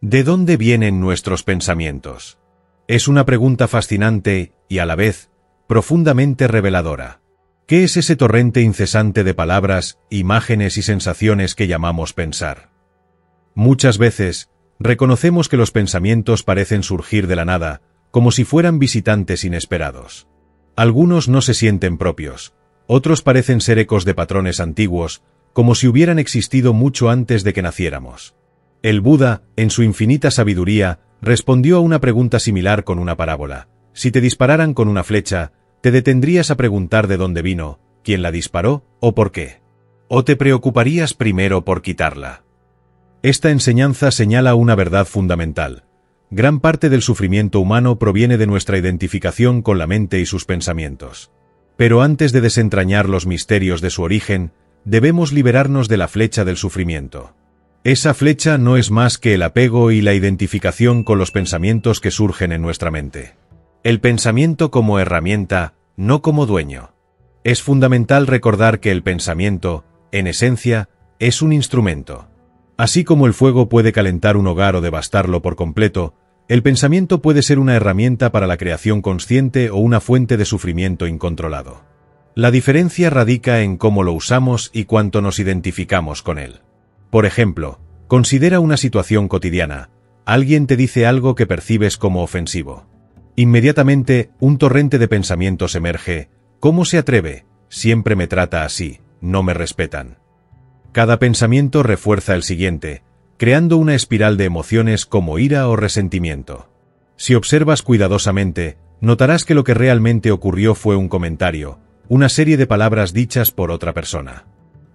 ¿De dónde vienen nuestros pensamientos? Es una pregunta fascinante y, a la vez, profundamente reveladora. ¿Qué es ese torrente incesante de palabras, imágenes y sensaciones que llamamos pensar? Muchas veces, reconocemos que los pensamientos parecen surgir de la nada, como si fueran visitantes inesperados. Algunos no se sienten propios, otros parecen ser ecos de patrones antiguos, como si hubieran existido mucho antes de que naciéramos. El Buda, en su infinita sabiduría, respondió a una pregunta similar con una parábola. Si te dispararan con una flecha, ¿te detendrías a preguntar de dónde vino, quién la disparó o por qué? ¿O te preocuparías primero por quitarla? Esta enseñanza señala una verdad fundamental. Gran parte del sufrimiento humano proviene de nuestra identificación con la mente y sus pensamientos. Pero antes de desentrañar los misterios de su origen, debemos liberarnos de la flecha del sufrimiento. Esa flecha no es más que el apego y la identificación con los pensamientos que surgen en nuestra mente. El pensamiento como herramienta, no como dueño. Es fundamental recordar que el pensamiento, en esencia, es un instrumento. Así como el fuego puede calentar un hogar o devastarlo por completo, el pensamiento puede ser una herramienta para la creación consciente o una fuente de sufrimiento incontrolado. La diferencia radica en cómo lo usamos y cuánto nos identificamos con él. Por ejemplo, considera una situación cotidiana. Alguien te dice algo que percibes como ofensivo. Inmediatamente, un torrente de pensamientos emerge. ¿Cómo se atreve? Siempre me trata así, no me respetan. Cada pensamiento refuerza el siguiente, creando una espiral de emociones como ira o resentimiento. Si observas cuidadosamente, notarás que lo que realmente ocurrió fue un comentario, una serie de palabras dichas por otra persona.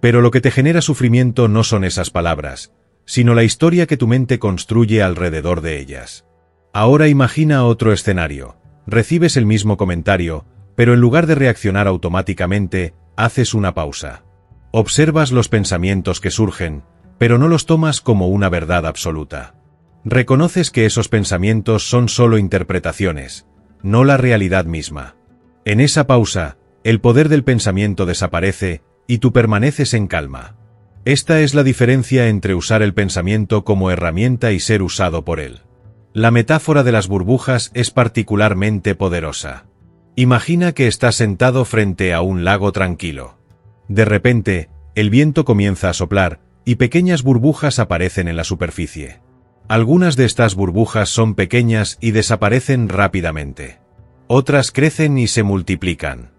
Pero lo que te genera sufrimiento no son esas palabras, sino la historia que tu mente construye alrededor de ellas. Ahora imagina otro escenario. Recibes el mismo comentario, pero en lugar de reaccionar automáticamente, haces una pausa. Observas los pensamientos que surgen, pero no los tomas como una verdad absoluta. Reconoces que esos pensamientos son solo interpretaciones, no la realidad misma. En esa pausa, el poder del pensamiento desaparece y tú permaneces en calma. Esta es la diferencia entre usar el pensamiento como herramienta y ser usado por él. La metáfora de las burbujas es particularmente poderosa. Imagina que estás sentado frente a un lago tranquilo. De repente, el viento comienza a soplar, y pequeñas burbujas aparecen en la superficie. Algunas de estas burbujas son pequeñas y desaparecen rápidamente. Otras crecen y se multiplican.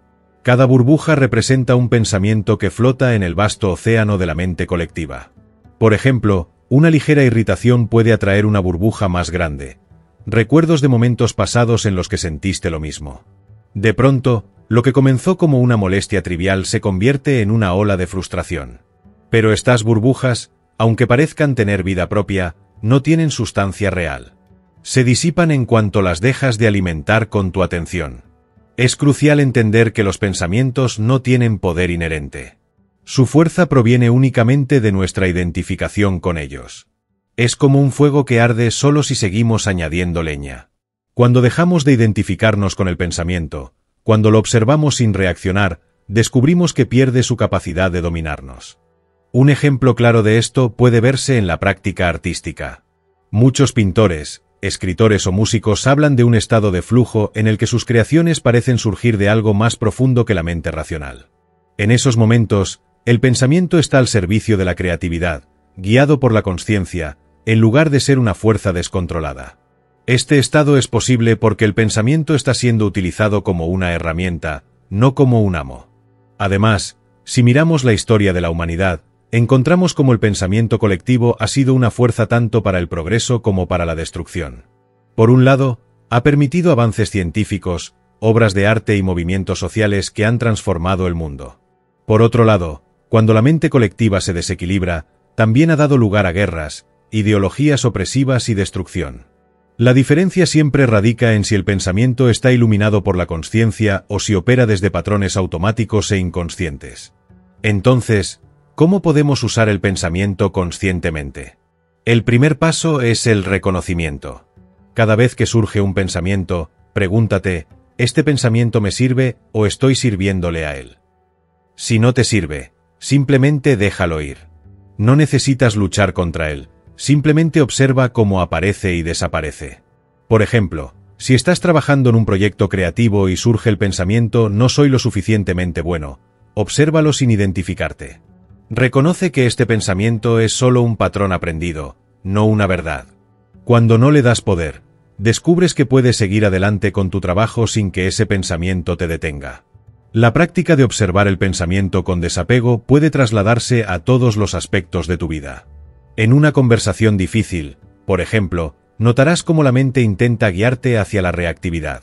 Cada burbuja representa un pensamiento que flota en el vasto océano de la mente colectiva. Por ejemplo, una ligera irritación puede atraer una burbuja más grande. Recuerdos de momentos pasados en los que sentiste lo mismo. De pronto, lo que comenzó como una molestia trivial se convierte en una ola de frustración. Pero estas burbujas, aunque parezcan tener vida propia, no tienen sustancia real. Se disipan en cuanto las dejas de alimentar con tu atención. Es crucial entender que los pensamientos no tienen poder inherente. Su fuerza proviene únicamente de nuestra identificación con ellos. Es como un fuego que arde solo si seguimos añadiendo leña. Cuando dejamos de identificarnos con el pensamiento, cuando lo observamos sin reaccionar, descubrimos que pierde su capacidad de dominarnos. Un ejemplo claro de esto puede verse en la práctica artística. Muchos pintores, escritores o músicos hablan de un estado de flujo en el que sus creaciones parecen surgir de algo más profundo que la mente racional. En esos momentos, el pensamiento está al servicio de la creatividad, guiado por la consciencia, en lugar de ser una fuerza descontrolada. Este estado es posible porque el pensamiento está siendo utilizado como una herramienta, no como un amo. Además, si miramos la historia de la humanidad, encontramos cómo el pensamiento colectivo ha sido una fuerza tanto para el progreso como para la destrucción. Por un lado, ha permitido avances científicos, obras de arte y movimientos sociales que han transformado el mundo. Por otro lado, cuando la mente colectiva se desequilibra, también ha dado lugar a guerras, ideologías opresivas y destrucción. La diferencia siempre radica en si el pensamiento está iluminado por la consciencia o si opera desde patrones automáticos e inconscientes. Entonces, ¿cómo podemos usar el pensamiento conscientemente? El primer paso es el reconocimiento. Cada vez que surge un pensamiento, pregúntate, ¿este pensamiento me sirve o estoy sirviéndole a él? Si no te sirve, simplemente déjalo ir. No necesitas luchar contra él, simplemente observa cómo aparece y desaparece. Por ejemplo, si estás trabajando en un proyecto creativo y surge el pensamiento "no soy lo suficientemente bueno", obsérvalo sin identificarte. Reconoce que este pensamiento es solo un patrón aprendido, no una verdad. Cuando no le das poder, descubres que puedes seguir adelante con tu trabajo sin que ese pensamiento te detenga. La práctica de observar el pensamiento con desapego puede trasladarse a todos los aspectos de tu vida. En una conversación difícil, por ejemplo, notarás cómo la mente intenta guiarte hacia la reactividad.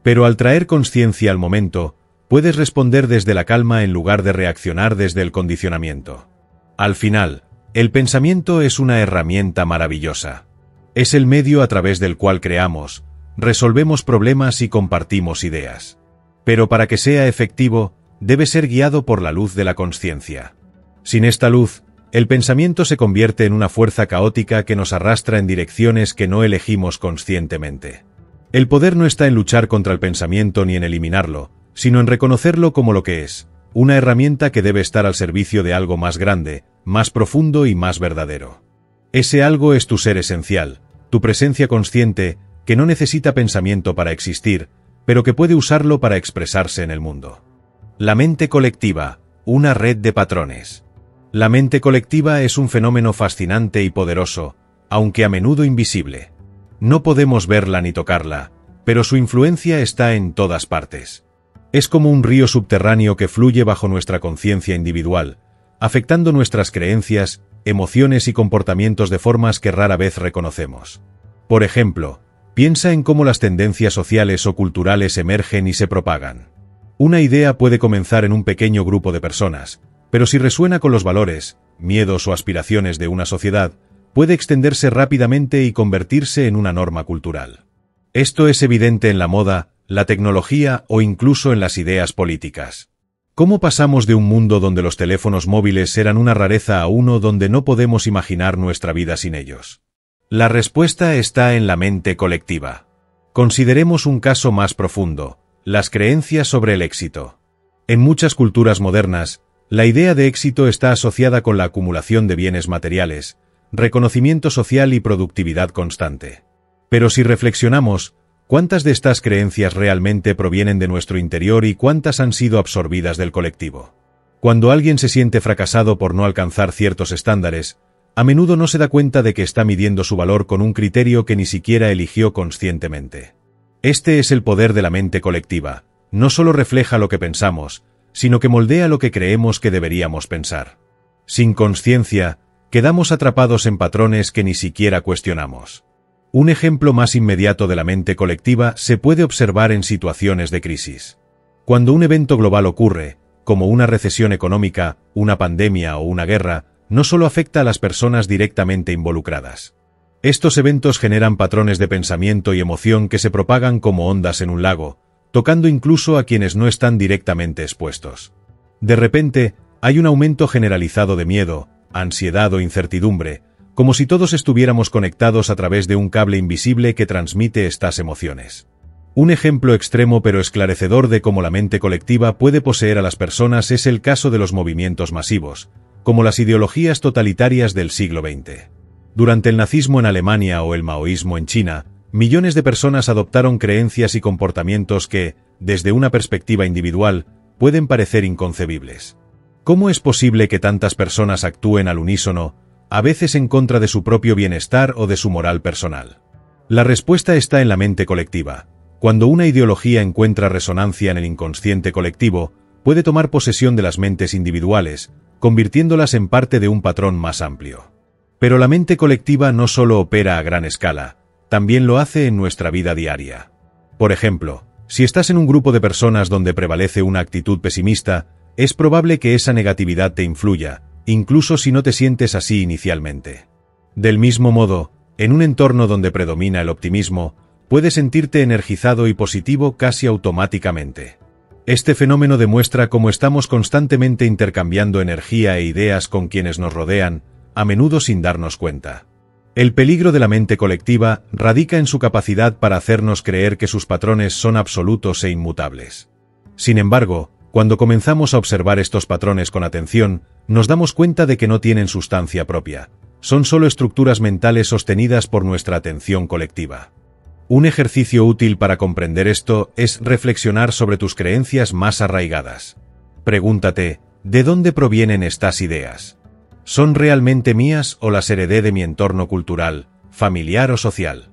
Pero al traer conciencia al momento, puedes responder desde la calma en lugar de reaccionar desde el condicionamiento. Al final, el pensamiento es una herramienta maravillosa. Es el medio a través del cual creamos, resolvemos problemas y compartimos ideas. Pero para que sea efectivo, debe ser guiado por la luz de la conciencia. Sin esta luz, el pensamiento se convierte en una fuerza caótica que nos arrastra en direcciones que no elegimos conscientemente. El poder no está en luchar contra el pensamiento ni en eliminarlo, sino en reconocerlo como lo que es, una herramienta que debe estar al servicio de algo más grande, más profundo y más verdadero. Ese algo es tu ser esencial, tu presencia consciente, que no necesita pensamiento para existir, pero que puede usarlo para expresarse en el mundo. La mente colectiva, una red de patrones. La mente colectiva es un fenómeno fascinante y poderoso, aunque a menudo invisible. No podemos verla ni tocarla, pero su influencia está en todas partes. Es como un río subterráneo que fluye bajo nuestra conciencia individual, afectando nuestras creencias, emociones y comportamientos de formas que rara vez reconocemos. Por ejemplo, piensa en cómo las tendencias sociales o culturales emergen y se propagan. Una idea puede comenzar en un pequeño grupo de personas, pero si resuena con los valores, miedos o aspiraciones de una sociedad, puede extenderse rápidamente y convertirse en una norma cultural. Esto es evidente en la moda, la tecnología o incluso en las ideas políticas. ¿Cómo pasamos de un mundo donde los teléfonos móviles eran una rareza a uno donde no podemos imaginar nuestra vida sin ellos? La respuesta está en la mente colectiva. Consideremos un caso más profundo, las creencias sobre el éxito. En muchas culturas modernas, la idea de éxito está asociada con la acumulación de bienes materiales, reconocimiento social y productividad constante. Pero si reflexionamos, ¿cuántas de estas creencias realmente provienen de nuestro interior y cuántas han sido absorbidas del colectivo? Cuando alguien se siente fracasado por no alcanzar ciertos estándares, a menudo no se da cuenta de que está midiendo su valor con un criterio que ni siquiera eligió conscientemente. Este es el poder de la mente colectiva. No solo refleja lo que pensamos, sino que moldea lo que creemos que deberíamos pensar. Sin conciencia, quedamos atrapados en patrones que ni siquiera cuestionamos. Un ejemplo más inmediato de la mente colectiva se puede observar en situaciones de crisis. Cuando un evento global ocurre, como una recesión económica, una pandemia o una guerra, no solo afecta a las personas directamente involucradas. Estos eventos generan patrones de pensamiento y emoción que se propagan como ondas en un lago, tocando incluso a quienes no están directamente expuestos. De repente, hay un aumento generalizado de miedo, ansiedad o incertidumbre, como si todos estuviéramos conectados a través de un cable invisible que transmite estas emociones. Un ejemplo extremo pero esclarecedor de cómo la mente colectiva puede poseer a las personas es el caso de los movimientos masivos, como las ideologías totalitarias del siglo XX. Durante el nazismo en Alemania o el maoísmo en China, millones de personas adoptaron creencias y comportamientos que, desde una perspectiva individual, pueden parecer inconcebibles. ¿Cómo es posible que tantas personas actúen al unísono, a veces en contra de su propio bienestar o de su moral personal? La respuesta está en la mente colectiva. Cuando una ideología encuentra resonancia en el inconsciente colectivo, puede tomar posesión de las mentes individuales, convirtiéndolas en parte de un patrón más amplio. Pero la mente colectiva no solo opera a gran escala, también lo hace en nuestra vida diaria. Por ejemplo, si estás en un grupo de personas donde prevalece una actitud pesimista, es probable que esa negatividad te influya, incluso si no te sientes así inicialmente. Del mismo modo, en un entorno donde predomina el optimismo, puedes sentirte energizado y positivo casi automáticamente. Este fenómeno demuestra cómo estamos constantemente intercambiando energía e ideas con quienes nos rodean, a menudo sin darnos cuenta. El peligro de la mente colectiva radica en su capacidad para hacernos creer que sus patrones son absolutos e inmutables. Sin embargo, cuando comenzamos a observar estos patrones con atención, nos damos cuenta de que no tienen sustancia propia, son solo estructuras mentales sostenidas por nuestra atención colectiva. Un ejercicio útil para comprender esto es reflexionar sobre tus creencias más arraigadas. Pregúntate, ¿de dónde provienen estas ideas? ¿Son realmente mías o las heredé de mi entorno cultural, familiar o social?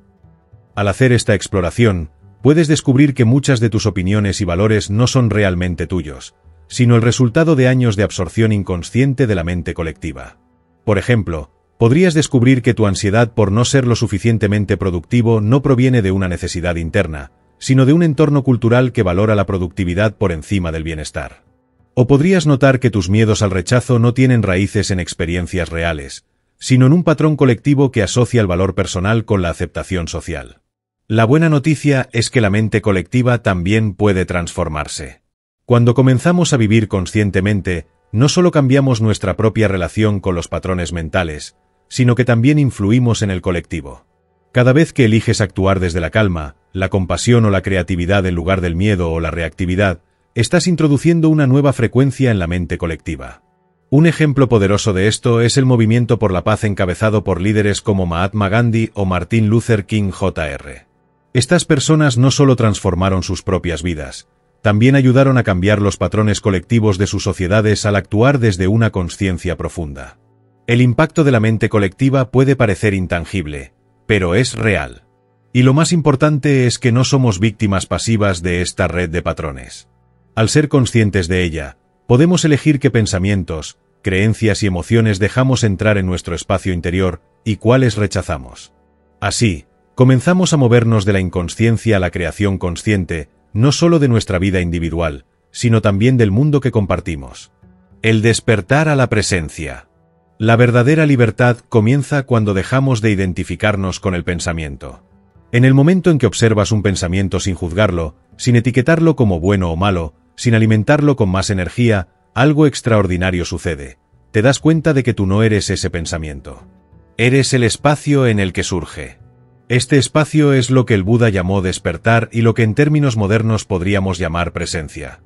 Al hacer esta exploración, puedes descubrir que muchas de tus opiniones y valores no son realmente tuyos, sino el resultado de años de absorción inconsciente de la mente colectiva. Por ejemplo, podrías descubrir que tu ansiedad por no ser lo suficientemente productivo no proviene de una necesidad interna, sino de un entorno cultural que valora la productividad por encima del bienestar. O podrías notar que tus miedos al rechazo no tienen raíces en experiencias reales, sino en un patrón colectivo que asocia el valor personal con la aceptación social. La buena noticia es que la mente colectiva también puede transformarse. Cuando comenzamos a vivir conscientemente, no solo cambiamos nuestra propia relación con los patrones mentales, sino que también influimos en el colectivo. Cada vez que eliges actuar desde la calma, la compasión o la creatividad en lugar del miedo o la reactividad, estás introduciendo una nueva frecuencia en la mente colectiva. Un ejemplo poderoso de esto es el movimiento por la paz encabezado por líderes como Mahatma Gandhi o Martin Luther King Jr. Estas personas no solo transformaron sus propias vidas, también ayudaron a cambiar los patrones colectivos de sus sociedades al actuar desde una conciencia profunda. El impacto de la mente colectiva puede parecer intangible, pero es real. Y lo más importante es que no somos víctimas pasivas de esta red de patrones. Al ser conscientes de ella, podemos elegir qué pensamientos, creencias y emociones dejamos entrar en nuestro espacio interior y cuáles rechazamos. Así, comenzamos a movernos de la inconsciencia a la creación consciente, no solo de nuestra vida individual, sino también del mundo que compartimos. El despertar a la presencia. La verdadera libertad comienza cuando dejamos de identificarnos con el pensamiento. En el momento en que observas un pensamiento sin juzgarlo, sin etiquetarlo como bueno o malo, sin alimentarlo con más energía, algo extraordinario sucede. Te das cuenta de que tú no eres ese pensamiento. Eres el espacio en el que surge. Este espacio es lo que el Buda llamó despertar y lo que en términos modernos podríamos llamar presencia.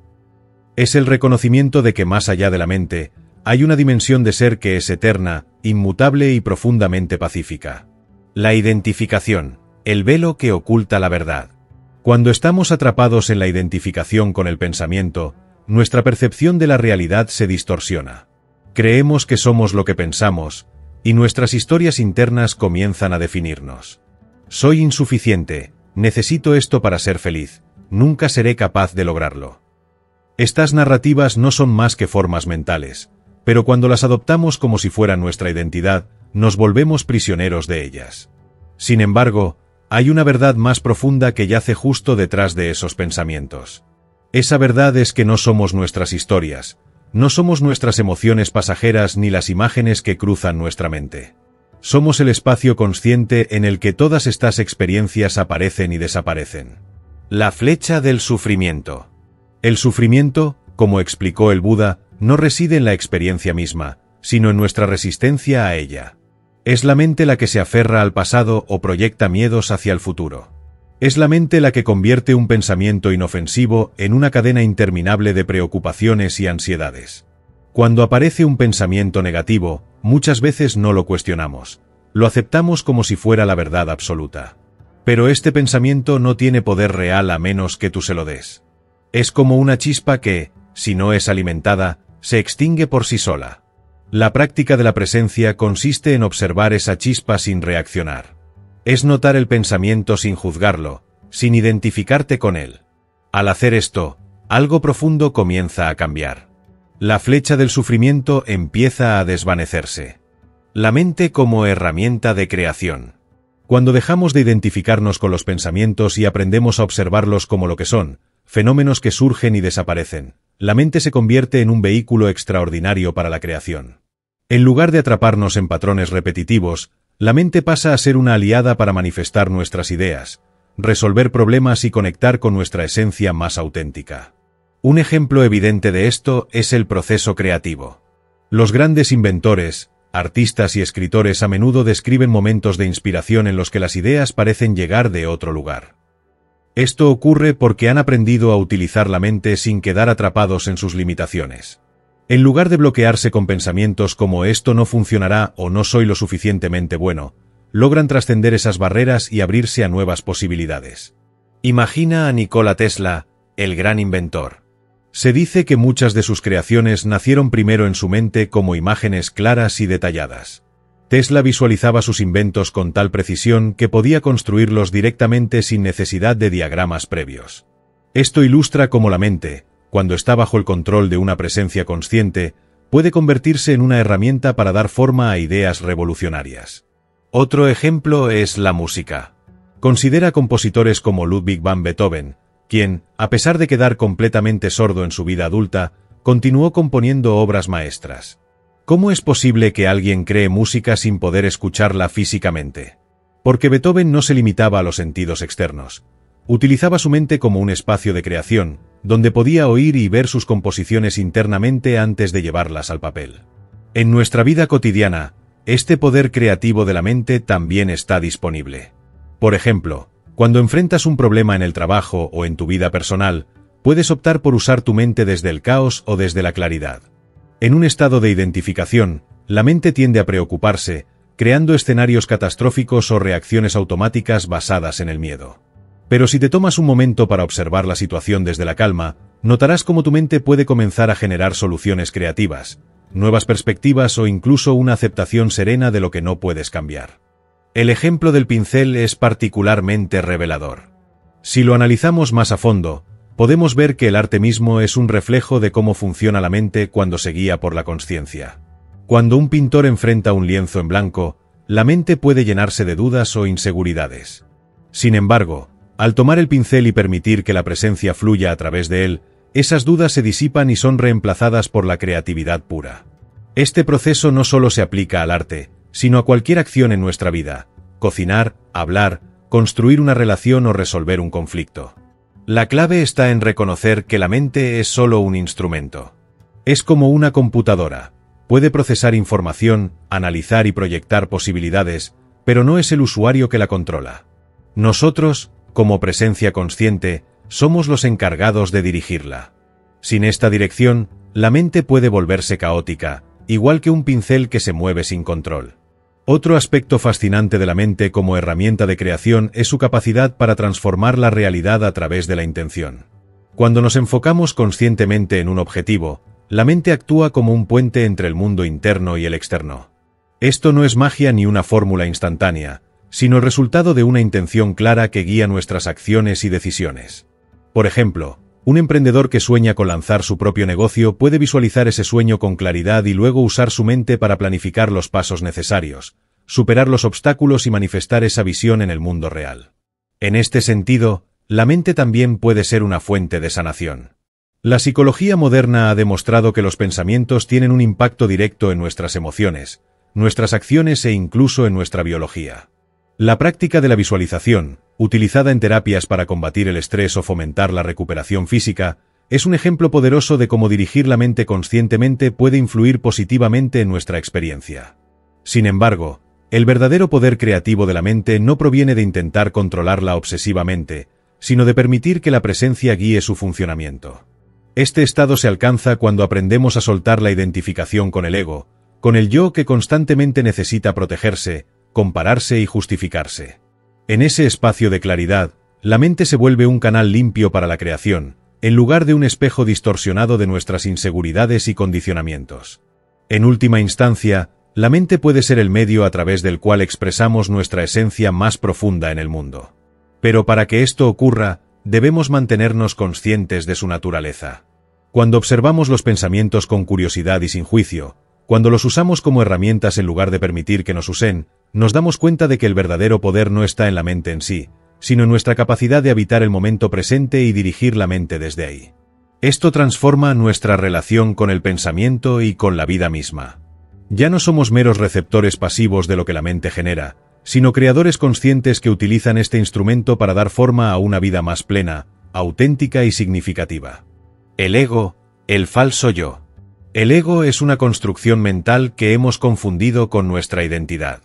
Es el reconocimiento de que más allá de la mente, hay una dimensión de ser que es eterna, inmutable y profundamente pacífica. La identificación, el velo que oculta la verdad. Cuando estamos atrapados en la identificación con el pensamiento, nuestra percepción de la realidad se distorsiona. Creemos que somos lo que pensamos, y nuestras historias internas comienzan a definirnos. Soy insuficiente, necesito esto para ser feliz, nunca seré capaz de lograrlo. Estas narrativas no son más que formas mentales, pero cuando las adoptamos como si fueran nuestra identidad, nos volvemos prisioneros de ellas. Sin embargo, hay una verdad más profunda que yace justo detrás de esos pensamientos. Esa verdad es que no somos nuestras historias, no somos nuestras emociones pasajeras ni las imágenes que cruzan nuestra mente. Somos el espacio consciente en el que todas estas experiencias aparecen y desaparecen. La flecha del sufrimiento. El sufrimiento, como explicó el Buda, no reside en la experiencia misma, sino en nuestra resistencia a ella. Es la mente la que se aferra al pasado o proyecta miedos hacia el futuro. Es la mente la que convierte un pensamiento inofensivo en una cadena interminable de preocupaciones y ansiedades. Cuando aparece un pensamiento negativo, muchas veces no lo cuestionamos. Lo aceptamos como si fuera la verdad absoluta. Pero este pensamiento no tiene poder real a menos que tú se lo des. Es como una chispa que, si no es alimentada, se extingue por sí sola. La práctica de la presencia consiste en observar esa chispa sin reaccionar. Es notar el pensamiento sin juzgarlo, sin identificarte con él. Al hacer esto, algo profundo comienza a cambiar. La flecha del sufrimiento empieza a desvanecerse. La mente como herramienta de creación. Cuando dejamos de identificarnos con los pensamientos y aprendemos a observarlos como lo que son, fenómenos que surgen y desaparecen, la mente se convierte en un vehículo extraordinario para la creación. En lugar de atraparnos en patrones repetitivos, la mente pasa a ser una aliada para manifestar nuestras ideas, resolver problemas y conectar con nuestra esencia más auténtica. Un ejemplo evidente de esto es el proceso creativo. Los grandes inventores, artistas y escritores a menudo describen momentos de inspiración en los que las ideas parecen llegar de otro lugar. Esto ocurre porque han aprendido a utilizar la mente sin quedar atrapados en sus limitaciones. En lugar de bloquearse con pensamientos como esto no funcionará o no soy lo suficientemente bueno, logran trascender esas barreras y abrirse a nuevas posibilidades. Imagina a Nikola Tesla, el gran inventor. Se dice que muchas de sus creaciones nacieron primero en su mente como imágenes claras y detalladas. Tesla visualizaba sus inventos con tal precisión que podía construirlos directamente sin necesidad de diagramas previos. Esto ilustra cómo la mente, cuando está bajo el control de una presencia consciente, puede convertirse en una herramienta para dar forma a ideas revolucionarias. Otro ejemplo es la música. Considera compositores como Ludwig van Beethoven, quien, a pesar de quedar completamente sordo en su vida adulta, continuó componiendo obras maestras. ¿Cómo es posible que alguien cree música sin poder escucharla físicamente? Porque Beethoven no se limitaba a los sentidos externos. Utilizaba su mente como un espacio de creación, donde podía oír y ver sus composiciones internamente antes de llevarlas al papel. En nuestra vida cotidiana, este poder creativo de la mente también está disponible. Por ejemplo, cuando enfrentas un problema en el trabajo o en tu vida personal, puedes optar por usar tu mente desde el caos o desde la claridad. En un estado de identificación, la mente tiende a preocuparse, creando escenarios catastróficos o reacciones automáticas basadas en el miedo. Pero si te tomas un momento para observar la situación desde la calma, notarás cómo tu mente puede comenzar a generar soluciones creativas, nuevas perspectivas o incluso una aceptación serena de lo que no puedes cambiar. El ejemplo del pincel es particularmente revelador. Si lo analizamos más a fondo, podemos ver que el arte mismo es un reflejo de cómo funciona la mente cuando se guía por la consciencia. Cuando un pintor enfrenta un lienzo en blanco, la mente puede llenarse de dudas o inseguridades. Sin embargo, al tomar el pincel y permitir que la presencia fluya a través de él, esas dudas se disipan y son reemplazadas por la creatividad pura. Este proceso no solo se aplica al arte, sino a cualquier acción en nuestra vida: cocinar, hablar, construir una relación o resolver un conflicto. La clave está en reconocer que la mente es solo un instrumento. Es como una computadora. Puede procesar información, analizar y proyectar posibilidades, pero no es el usuario que la controla. Nosotros, como presencia consciente, somos los encargados de dirigirla. Sin esta dirección, la mente puede volverse caótica, igual que un pincel que se mueve sin control. Otro aspecto fascinante de la mente como herramienta de creación es su capacidad para transformar la realidad a través de la intención. Cuando nos enfocamos conscientemente en un objetivo, la mente actúa como un puente entre el mundo interno y el externo. Esto no es magia ni una fórmula instantánea, sino el resultado de una intención clara que guía nuestras acciones y decisiones. Por ejemplo, un emprendedor que sueña con lanzar su propio negocio puede visualizar ese sueño con claridad y luego usar su mente para planificar los pasos necesarios, superar los obstáculos y manifestar esa visión en el mundo real. En este sentido, la mente también puede ser una fuente de sanación. La psicología moderna ha demostrado que los pensamientos tienen un impacto directo en nuestras emociones, nuestras acciones e incluso en nuestra biología. La práctica de la visualización, utilizada en terapias para combatir el estrés o fomentar la recuperación física, es un ejemplo poderoso de cómo dirigir la mente conscientemente puede influir positivamente en nuestra experiencia. Sin embargo, el verdadero poder creativo de la mente no proviene de intentar controlarla obsesivamente, sino de permitir que la presencia guíe su funcionamiento. Este estado se alcanza cuando aprendemos a soltar la identificación con el ego, con el yo que constantemente necesita protegerse, compararse y justificarse. En ese espacio de claridad, la mente se vuelve un canal limpio para la creación, en lugar de un espejo distorsionado de nuestras inseguridades y condicionamientos. En última instancia, la mente puede ser el medio a través del cual expresamos nuestra esencia más profunda en el mundo. Pero para que esto ocurra, debemos mantenernos conscientes de su naturaleza. Cuando observamos los pensamientos con curiosidad y sin juicio, cuando los usamos como herramientas en lugar de permitir que nos usen, nos damos cuenta de que el verdadero poder no está en la mente en sí, sino en nuestra capacidad de habitar el momento presente y dirigir la mente desde ahí. Esto transforma nuestra relación con el pensamiento y con la vida misma. Ya no somos meros receptores pasivos de lo que la mente genera, sino creadores conscientes que utilizan este instrumento para dar forma a una vida más plena, auténtica y significativa. El ego, el falso yo. El ego es una construcción mental que hemos confundido con nuestra identidad.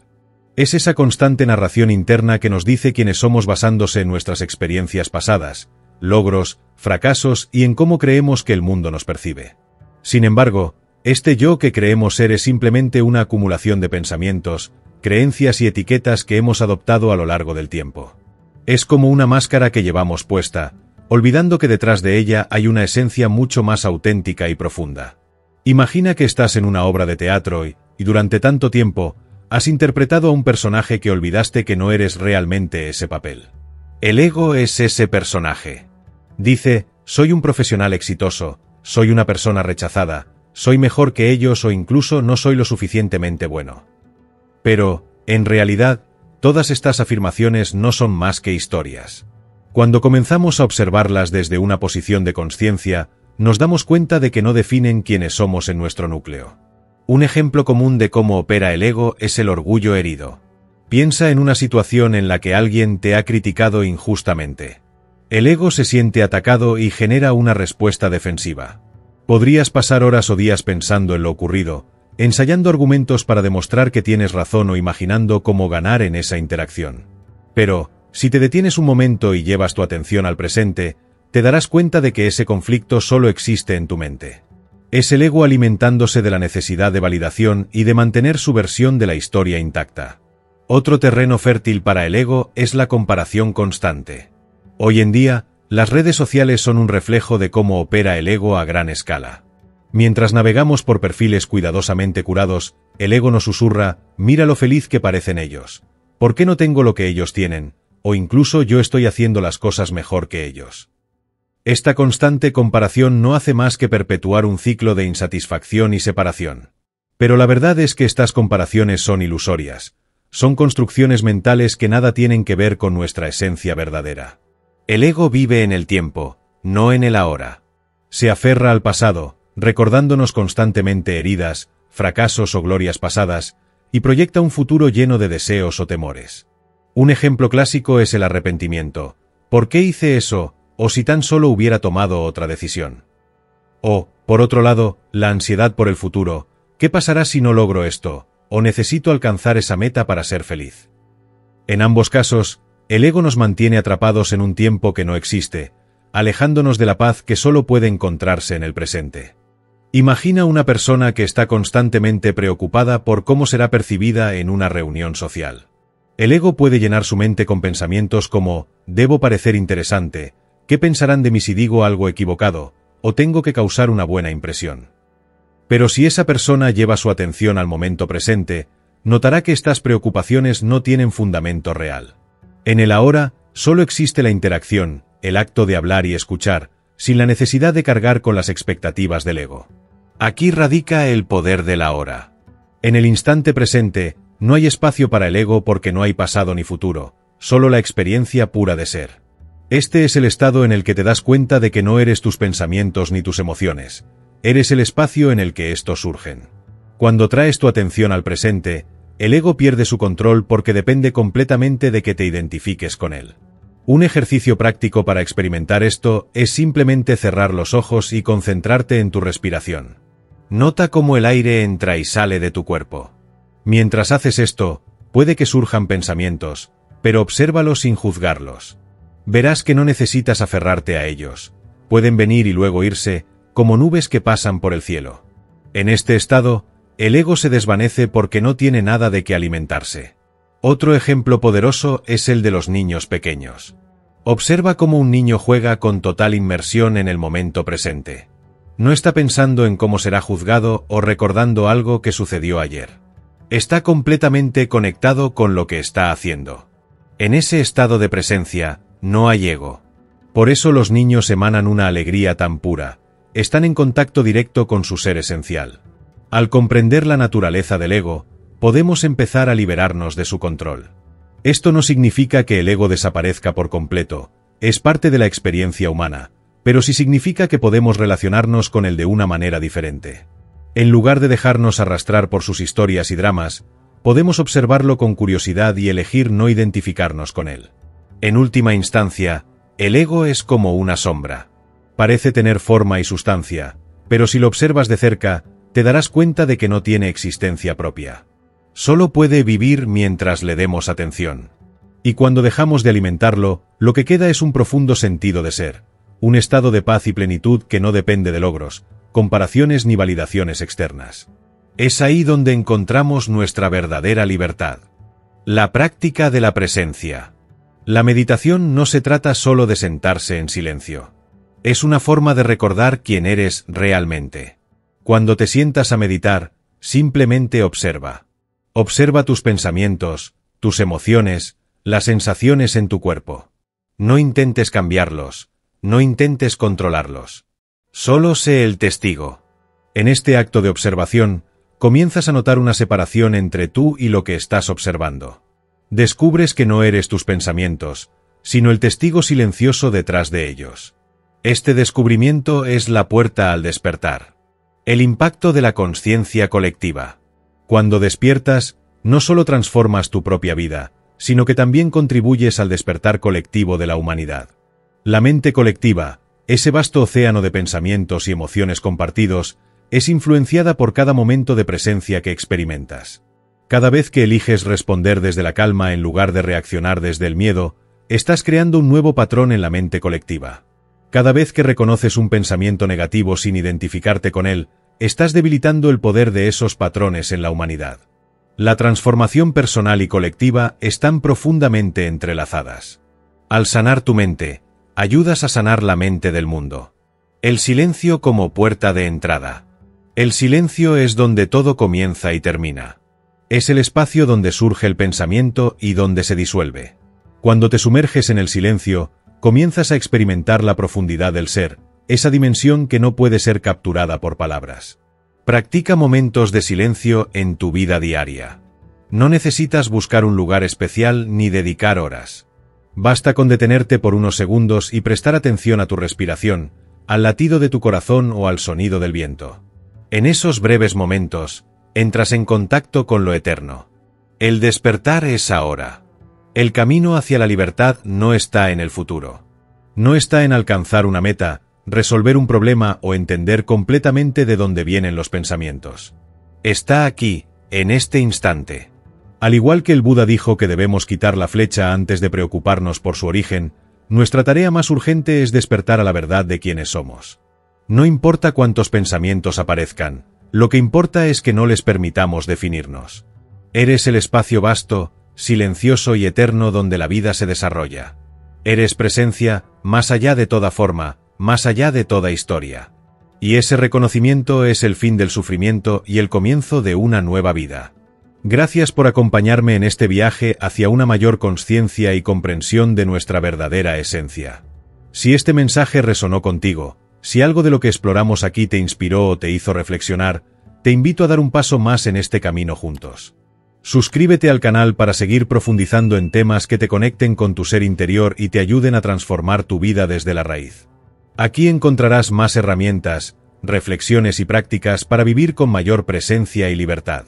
Es esa constante narración interna que nos dice quiénes somos basándose en nuestras experiencias pasadas, logros, fracasos y en cómo creemos que el mundo nos percibe. Sin embargo, Este yo que creemos ser es simplemente una acumulación de pensamientos, creencias y etiquetas que hemos adoptado a lo largo del tiempo. Es como una máscara que llevamos puesta, olvidando que detrás de ella hay una esencia mucho más auténtica y profunda. Imagina que estás en una obra de teatro y durante tanto tiempo, has interpretado a un personaje que olvidaste que no eres realmente ese papel. El ego es ese personaje. Dice, soy un profesional exitoso, soy una persona rechazada, soy mejor que ellos o incluso no soy lo suficientemente bueno. Pero, en realidad, todas estas afirmaciones no son más que historias. Cuando comenzamos a observarlas desde una posición de consciencia, nos damos cuenta de que no definen quiénes somos en nuestro núcleo. Un ejemplo común de cómo opera el ego es el orgullo herido. Piensa en una situación en la que alguien te ha criticado injustamente. El ego se siente atacado y genera una respuesta defensiva. Podrías pasar horas o días pensando en lo ocurrido, ensayando argumentos para demostrar que tienes razón o imaginando cómo ganar en esa interacción. Pero, si te detienes un momento y llevas tu atención al presente, te darás cuenta de que ese conflicto solo existe en tu mente. Es el ego alimentándose de la necesidad de validación y de mantener su versión de la historia intacta. Otro terreno fértil para el ego es la comparación constante. Hoy en día, las redes sociales son un reflejo de cómo opera el ego a gran escala. Mientras navegamos por perfiles cuidadosamente curados, el ego nos susurra, mira lo feliz que parecen ellos. ¿Por qué no tengo lo que ellos tienen? O incluso yo estoy haciendo las cosas mejor que ellos. Esta constante comparación no hace más que perpetuar un ciclo de insatisfacción y separación. Pero la verdad es que estas comparaciones son ilusorias. Son construcciones mentales que nada tienen que ver con nuestra esencia verdadera. El ego vive en el tiempo, no en el ahora. Se aferra al pasado, recordándonos constantemente heridas, fracasos o glorias pasadas, y proyecta un futuro lleno de deseos o temores. Un ejemplo clásico es el arrepentimiento. ¿Por qué hice eso? O si tan solo hubiera tomado otra decisión. O, por otro lado, la ansiedad por el futuro. ¿Qué pasará si no logro esto? O necesito alcanzar esa meta para ser feliz. En ambos casos, el ego nos mantiene atrapados en un tiempo que no existe, alejándonos de la paz que solo puede encontrarse en el presente. Imagina una persona que está constantemente preocupada por cómo será percibida en una reunión social. El ego puede llenar su mente con pensamientos como, debo parecer interesante, ¿qué pensarán de mí si digo algo equivocado? O tengo que causar una buena impresión. Pero si esa persona lleva su atención al momento presente, notará que estas preocupaciones no tienen fundamento real. En el ahora, solo existe la interacción, el acto de hablar y escuchar, sin la necesidad de cargar con las expectativas del ego. Aquí radica el poder del ahora. En el instante presente, no hay espacio para el ego porque no hay pasado ni futuro, solo la experiencia pura de ser. Este es el estado en el que te das cuenta de que no eres tus pensamientos ni tus emociones, eres el espacio en el que estos surgen. Cuando traes tu atención al presente, el ego pierde su control porque depende completamente de que te identifiques con él. Un ejercicio práctico para experimentar esto es simplemente cerrar los ojos y concentrarte en tu respiración. Nota cómo el aire entra y sale de tu cuerpo. Mientras haces esto, puede que surjan pensamientos, pero obsérvalos sin juzgarlos. Verás que no necesitas aferrarte a ellos. Pueden venir y luego irse, como nubes que pasan por el cielo. En este estado, el ego se desvanece porque no tiene nada de qué alimentarse. Otro ejemplo poderoso es el de los niños pequeños. Observa cómo un niño juega con total inmersión en el momento presente. No está pensando en cómo será juzgado o recordando algo que sucedió ayer. Está completamente conectado con lo que está haciendo. En ese estado de presencia, no hay ego. Por eso los niños emanan una alegría tan pura. Están en contacto directo con su ser esencial. Al comprender la naturaleza del ego, podemos empezar a liberarnos de su control. Esto no significa que el ego desaparezca por completo, es parte de la experiencia humana, pero sí significa que podemos relacionarnos con él de una manera diferente. En lugar de dejarnos arrastrar por sus historias y dramas, podemos observarlo con curiosidad y elegir no identificarnos con él. En última instancia, el ego es como una sombra. Parece tener forma y sustancia, pero si lo observas de cerca, te darás cuenta de que no tiene existencia propia. Solo puede vivir mientras le demos atención. Y cuando dejamos de alimentarlo, lo que queda es un profundo sentido de ser, un estado de paz y plenitud que no depende de logros, comparaciones ni validaciones externas. Es ahí donde encontramos nuestra verdadera libertad. La práctica de la presencia. La meditación no se trata solo de sentarse en silencio. Es una forma de recordar quién eres realmente. Cuando te sientas a meditar, simplemente observa. Observa tus pensamientos, tus emociones, las sensaciones en tu cuerpo. No intentes cambiarlos, no intentes controlarlos. Solo sé el testigo. En este acto de observación, comienzas a notar una separación entre tú y lo que estás observando. Descubres que no eres tus pensamientos, sino el testigo silencioso detrás de ellos. Este descubrimiento es la puerta al despertar. El impacto de la consciencia colectiva. Cuando despiertas, no solo transformas tu propia vida, sino que también contribuyes al despertar colectivo de la humanidad. La mente colectiva, ese vasto océano de pensamientos y emociones compartidos, es influenciada por cada momento de presencia que experimentas. Cada vez que eliges responder desde la calma en lugar de reaccionar desde el miedo, estás creando un nuevo patrón en la mente colectiva. Cada vez que reconoces un pensamiento negativo sin identificarte con él, estás debilitando el poder de esos patrones en la humanidad. La transformación personal y colectiva están profundamente entrelazadas. Al sanar tu mente, ayudas a sanar la mente del mundo. El silencio como puerta de entrada. El silencio es donde todo comienza y termina. Es el espacio donde surge el pensamiento y donde se disuelve. Cuando te sumerges en el silencio, comienzas a experimentar la profundidad del ser, esa dimensión que no puede ser capturada por palabras. Practica momentos de silencio en tu vida diaria. No necesitas buscar un lugar especial ni dedicar horas. Basta con detenerte por unos segundos y prestar atención a tu respiración, al latido de tu corazón o al sonido del viento. En esos breves momentos, entras en contacto con lo eterno. El despertar es ahora. El camino hacia la libertad no está en el futuro. No está en alcanzar una meta, resolver un problema o entender completamente de dónde vienen los pensamientos. Está aquí, en este instante. Al igual que el Buda dijo que debemos quitar la flecha antes de preocuparnos por su origen, nuestra tarea más urgente es despertar a la verdad de quiénes somos. No importa cuántos pensamientos aparezcan, lo que importa es que no les permitamos definirnos. Eres el espacio vasto, silencioso y eterno donde la vida se desarrolla. Eres presencia, más allá de toda forma, más allá de toda historia. Y ese reconocimiento es el fin del sufrimiento y el comienzo de una nueva vida. Gracias por acompañarme en este viaje hacia una mayor consciencia y comprensión de nuestra verdadera esencia. Si este mensaje resonó contigo, si algo de lo que exploramos aquí te inspiró o te hizo reflexionar, te invito a dar un paso más en este camino juntos. Suscríbete al canal para seguir profundizando en temas que te conecten con tu ser interior y te ayuden a transformar tu vida desde la raíz. Aquí encontrarás más herramientas, reflexiones y prácticas para vivir con mayor presencia y libertad.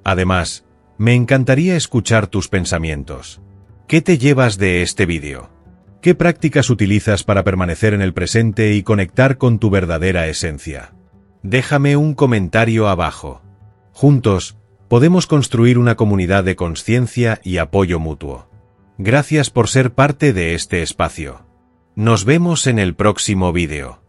Además, me encantaría escuchar tus pensamientos. ¿Qué te llevas de este vídeo? ¿Qué prácticas utilizas para permanecer en el presente y conectar con tu verdadera esencia? Déjame un comentario abajo. Juntos, podemos construir una comunidad de consciencia y apoyo mutuo. Gracias por ser parte de este espacio. Nos vemos en el próximo vídeo.